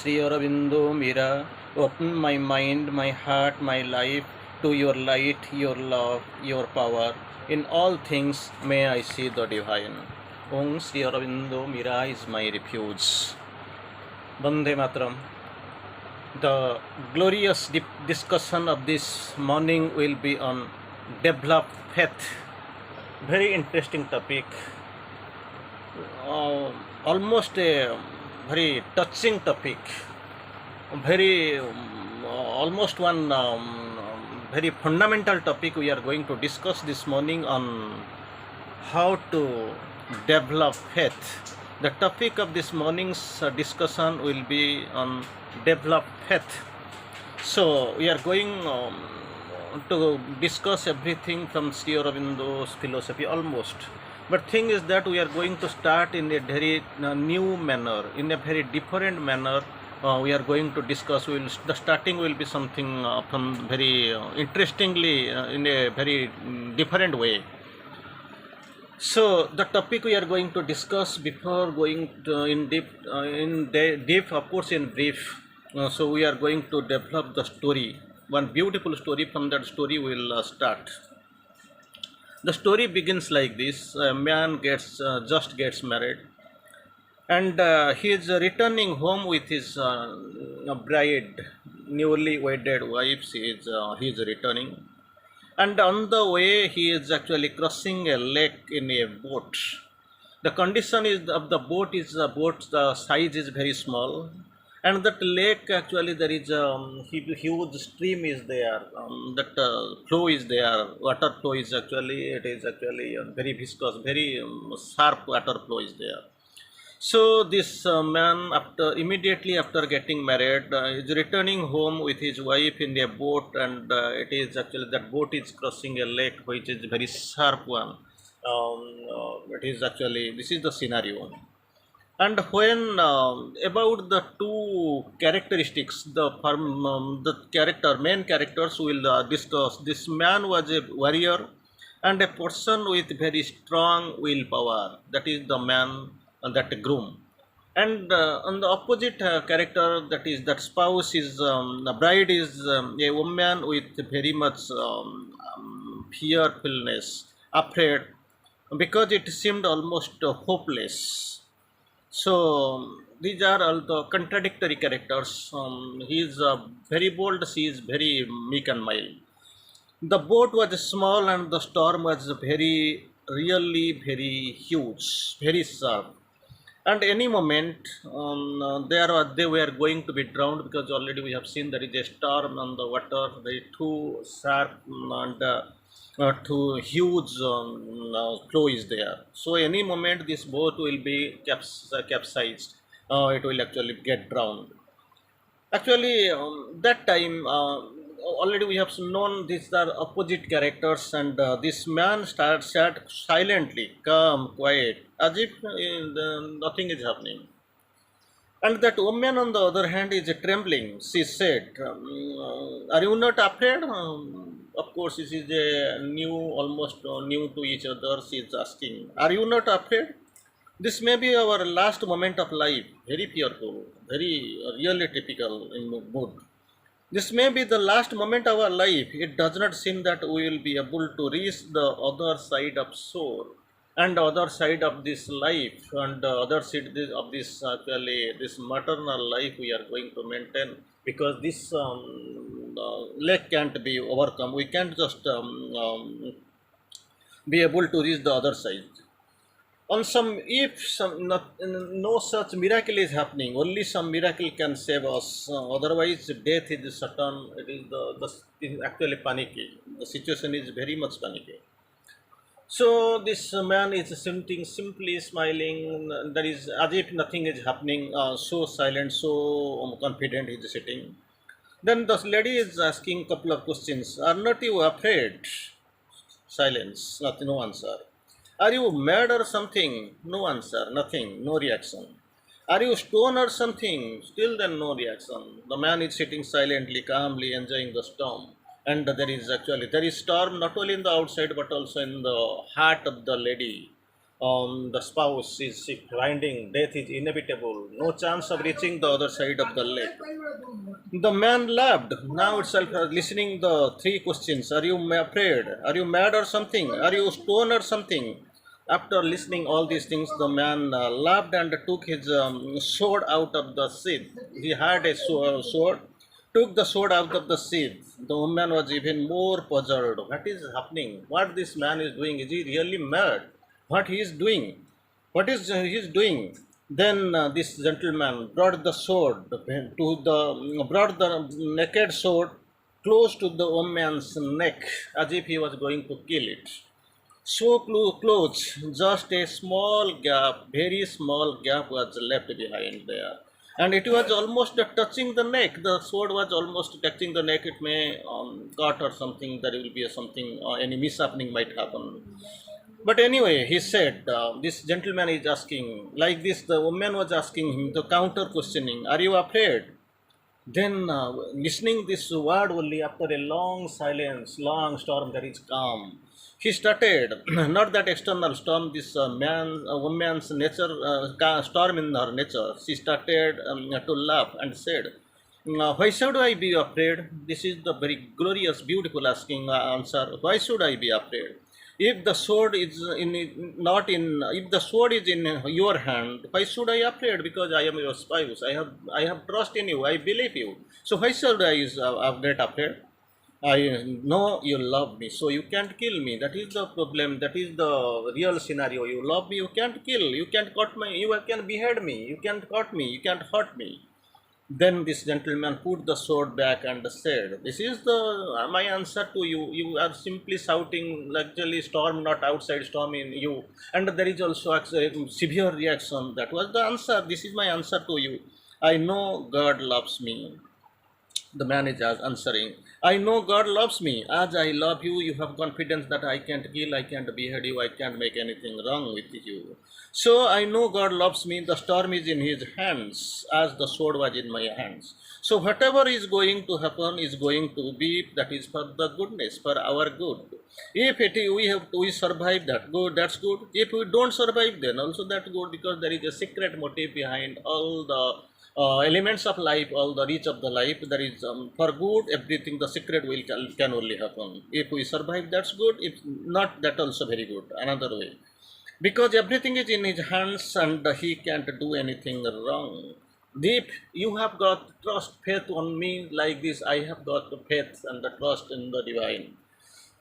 Sri Aurobindo Mira, open my mind, my heart, my life to your light, your love, your power. In all things may I see the divine. Om Sri Aurobindo Mira is my refuge. Bande Matram. The glorious discussion of this morning will be on develop faith. Very interesting topic. Almost a very touching topic. Very almost one very fundamental topic we are going to discuss this morning on how to develop faith. The topic of this morning's discussion will be on develop faith. So we are going to discuss everything from Sri Aurobindo's philosophy almost. But thing is that we are going to start in a very new manner, in a very different manner. We are going to discuss. The starting will be something from very interestingly in a very different way. So the topic we are going to discuss before going to deep, of course, in brief. So we are going to develop the story. One beautiful story. From that story we will start. The story begins like this: a man just gets married, and he is returning home with his bride, newly wedded wife. He is returning, and on the way he is actually crossing a lake in a boat. The condition is of the boat is the size is very small, and that lake actually there is a huge stream is there. That flow is there. Water flow is actually very viscous, very sharp water flow is there. So this man, after immediately after getting married, is returning home with his wife in a boat, and it is actually that boat is crossing a lake, which is very sharp one. It is actually this is the scenario. And when about the two characteristics, the main characters will discuss. This man was a warrior and a person with very strong willpower. That is the man and that groom. And on the opposite character, that is that spouse is the bride is a woman with very much fearfulness, afraid, because it seemed almost hopeless. So these are all the contradictory characters. He is very bold. She is very meek and mild. The boat was small and the storm was really very huge, very sharp. And any moment, they were going to be drowned, because already we have seen there is a storm on the water, very too sharp and too huge flow is there. So any moment this boat will be capsized. It will actually get drowned. Actually, that time already we have known these are opposite characters, and this man sat silently, calm, quiet, as if nothing is happening. And that woman, on the other hand, is trembling. She said, "Are you not afraid?" Of course, this is a new, almost new to each other. She is asking, "Are you not afraid? This may be our last moment of life." Very fearful, very really typical in mood. This may be the last moment of our life. It does not seem that we will be able to reach the other side of shore and the other side of this life, and the other side of this actually this maternal life we are going to maintain, because this lake can't be overcome. We can't just be able to reach the other side. On some, if some not, no such miracle is happening, only some miracle can save us. Otherwise death is certain. It is it is actually panicky. The situation is very much panicky. So this man is simply smiling. That is as if nothing is happening. So silent, so confident he is sitting. Then the lady is asking couple of questions. Are not you afraid? Silence. Nothing. No answer. Are you mad or something? No answer, nothing, no reaction. Are you stoned or something? Still then no reaction. The man is sitting silently, calmly enjoying the storm. And there is storm not only in the outside but also in the heart of the lady. the spouse is finding death is inevitable, no chance of reaching the other side of the lake. The man laughed. Now itself, listening the three questions: Are you afraid? Are you mad or something? Are you stoned or something? After listening all these things, the man laughed and took his sword out of the sheath. He had a sword. Took the sword out of the sheath. The woman was even more puzzled. What is happening? What this man is doing? Is he really mad? What he is doing? What is he is doing? Then this gentleman brought the sword to the brought the naked sword close to the woman's neck, as if he was going to kill it. So close, just a small gap, very small gap was left behind there. And it was almost touching the neck. The sword was almost touching the neck. It may cut or something. There will be a something, any mishappening might happen. But anyway, he said, this gentleman is asking, like this, the woman was asking him the counter questioning, Are you afraid? Then, listening this word only after a long silence, long storm, there is calm. He started, not that external storm, this woman's nature, storm in her nature. She started to laugh and said, Why should I be afraid? This is the very glorious, beautiful asking answer. Why should I be afraid? If the sword is not in, if the sword is in your hand, why should I afraid? Because I am your spouse. I have trust in you. I believe you. So why should I get afraid? I know you love me, so you can't kill me. That is the problem. That is the real scenario. You love me, you can't kill. You can't cut me. You can behead me. You can't cut me. You can't hurt me. Then this gentleman put the sword back and said, This is the my answer to you. You are simply shouting, luxury storm, not outside storm in you. And there is also a severe reaction. That was the answer. This is my answer to you. I know God loves me. The man is answering, I know God loves me. As I love you, you have confidence that I can't kill, I can't behead you, I can't make anything wrong with you. So I know God loves me. The storm is in his hands as the sword was in my hands. So whatever is going to happen is going to be, that is for the goodness, for our good. If we survive, that good, that's good. If we don't survive, then also that's good, because there is a secret motive behind all the elements of life, all the reach of the life. There is for good, everything. The secret will can only happen. If we survive, that's good. If not, that also very good. Another way, because everything is in his hands and he can't do anything wrong. Deep, you have got trust, faith on me like this. I have got the faith and the trust in the divine.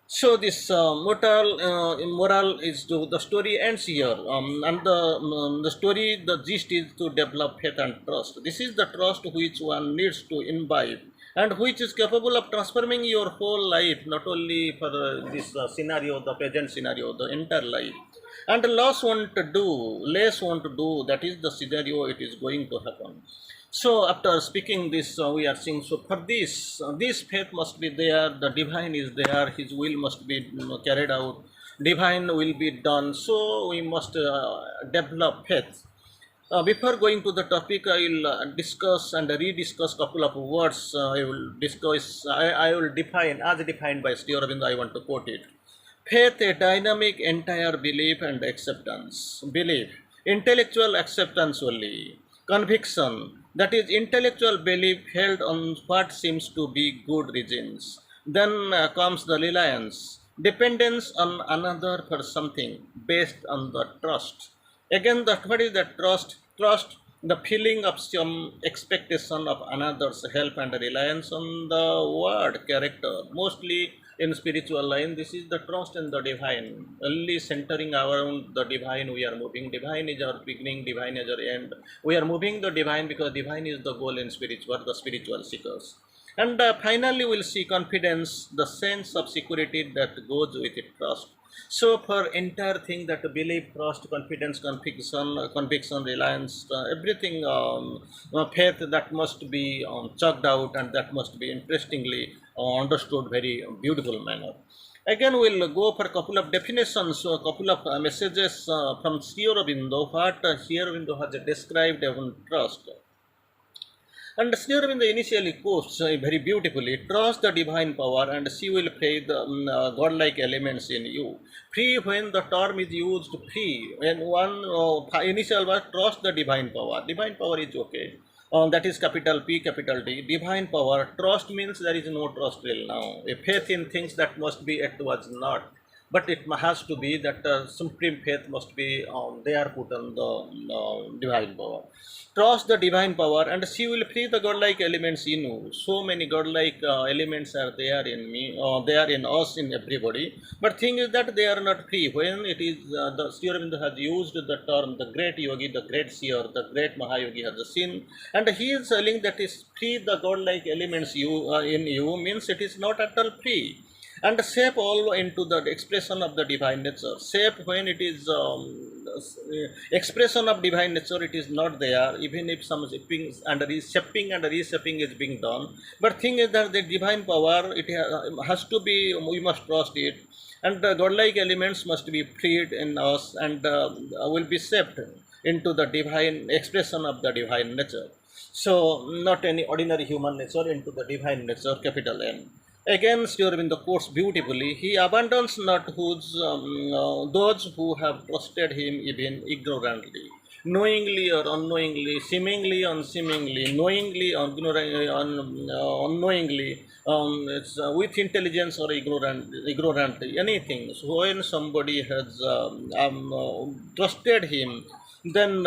So this moral is to the story ends here, and the story, the gist is to develop faith and trust. This is the trust which one needs to imbibe, and which is capable of transforming your whole life, not only for this scenario, the present scenario, the entire life. And less want to do. That is the scenario. It is going to happen. So after speaking this, we are saying, so for this faith must be there. The divine is there. His will must be carried out. Divine will be done. So we must develop faith. Before going to the topic, I will discuss and rediscuss couple of words. I will discuss. I will define as defined by Sri Aurobindo. I want to quote it. Faith, a dynamic entire belief and acceptance. Belief, intellectual acceptance only. Conviction, that is intellectual belief held on what seems to be good reasons. Then comes the reliance, dependence on another for something based on the trust. Again, what is the trust? Trust, the feeling of some expectation of another's help and reliance on the word character. Mostly in spiritual line, this is the trust in the divine. Only centering around the divine, we are moving. Divine is our beginning, divine is our end. We are moving the divine because divine is the goal in spiritual, the spiritual seekers. And finally, we'll see confidence, the sense of security that goes with it, trust. So for entire thing, that belief, trust, confidence, conviction, reliance, everything, faith, that must be chucked out, and that must be interestingly understood very beautiful manner. Again, we'll go for a couple of definitions, so a couple of messages from Sri Aurobindo, what Sri Aurobindo has described as trust. And Sri Aurobindo initially quotes very beautifully, trust the divine power and she will play the godlike elements in you. Free, when the term is used free, when one initial word, trust the divine power. Divine power is okay. That is capital P, capital D. Divine power. Trust means there is no trust till now. A faith in things that must be, it was not. But it has to be that supreme faith must be there put on the divine power. Trust the divine power and she will free the godlike elements in you. So many godlike elements are there in me, they are in us, in everybody. But thing is that they are not free. When it is, the Sri Aurobindo has used the term, the great yogi, the great seer, the great Mahayogi has seen, and he is telling that is free the godlike elements in you means it is not at all free and shape all into the expression of the divine nature. Shape when it is expression of divine nature, it is not there, even if some shaping and reshaping is being done. But thing is that the divine power, it has to be, we must trust it, and the godlike elements must be freed in us and will be shaped into the divine expression of the divine nature. So, not any ordinary human nature into the divine nature, capital N. Again, Sri Aurobindo quotes beautifully, he abandons not those who have trusted him even ignorantly, knowingly or unknowingly, seemingly, unseemingly, knowingly, unknowingly, with intelligence or ignorantly, anything. So when somebody has trusted him, then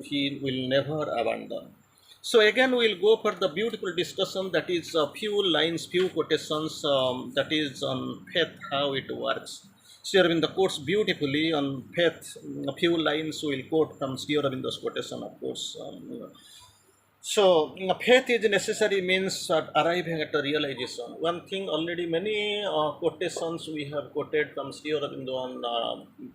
he will never abandon. So again, we'll go for the beautiful discussion that is a few lines, few quotations that is on faith, how it works. Sri Aurobindo quotes beautifully on faith. A few lines we'll quote from Sri Aurobindo's quotation, of course. Faith is necessary means arriving at a realization. One thing already many quotations we have quoted from Sri Aurobindo on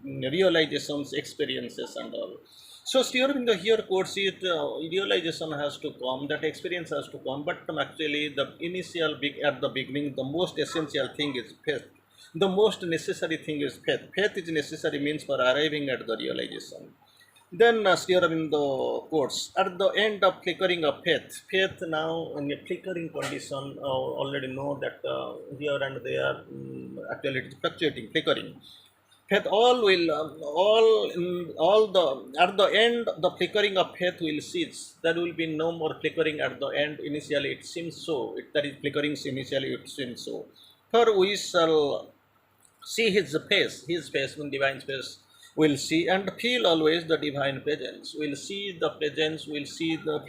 realizations, experiences, and all. So Sri Aurobindo here quotes it, realization has to come, that experience has to come, but actually the initial at the beginning, the most essential thing is faith. The most necessary thing is faith. Faith is necessary means for arriving at the realization. Then Sri Aurobindo quotes, at the end of flickering of faith, faith now in a flickering condition, already know that here and there, actually it is fluctuating, flickering. Faith all will, all the, at the end, the flickering of faith will cease. There will be no more flickering at the end. Initially it seems so, that is flickering initially it seems so. For we shall see his face, when divine face, will see and feel always the divine presence. Will see the presence, will see the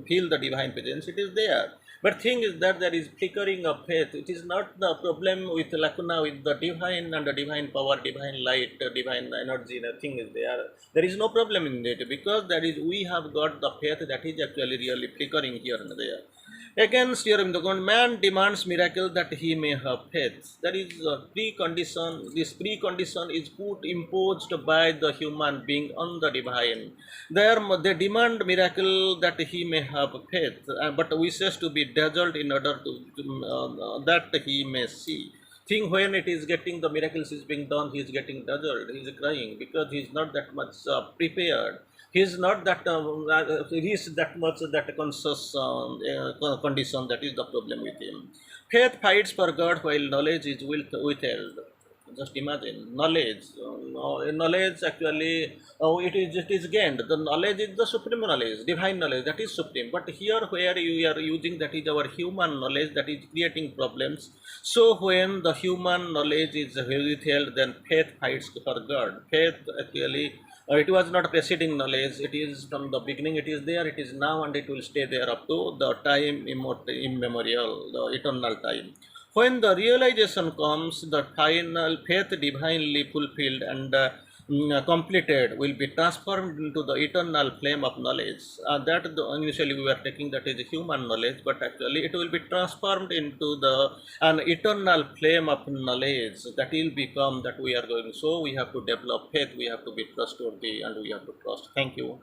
feel the divine presence. It is there. But thing is that there is flickering of faith. It is not the problem with lacuna with the divine and the divine power, divine light, divine energy. Nothing is there. There is no problem in it because there is we have got the faith that is actually really flickering here and there. Again, Sri Aurobindo, man demands miracle that he may have faith. That is a precondition. This precondition is imposed by the human being on the divine. They demand miracle that he may have faith, but wishes to be dazzled in order that he may see. Think when it is getting the miracles is being done, he is getting dazzled, he is crying because he is not that much prepared. He is not that he is that much that conscious condition. That is the problem with him. Faith fights for God while knowledge is withheld. Just imagine knowledge. Knowledge actually it is gained. The knowledge is the supreme knowledge, divine knowledge. That is supreme. But here where you are using that is our human knowledge that is creating problems. So when the human knowledge is withheld, then faith fights for God. Faith actually. It was not preceding knowledge. It is from the beginning. It is there. It is now, and it will stay there up to the time immemorial, the eternal time. When the realization comes, the final faith divinely fulfilled and completed will be transformed into the eternal flame of knowledge. Initially we were taking that is human knowledge, but actually it will be transformed into an eternal flame of knowledge that will become that we are going. So we have to develop faith. We have to be trustworthy, and we have to trust. Thank you.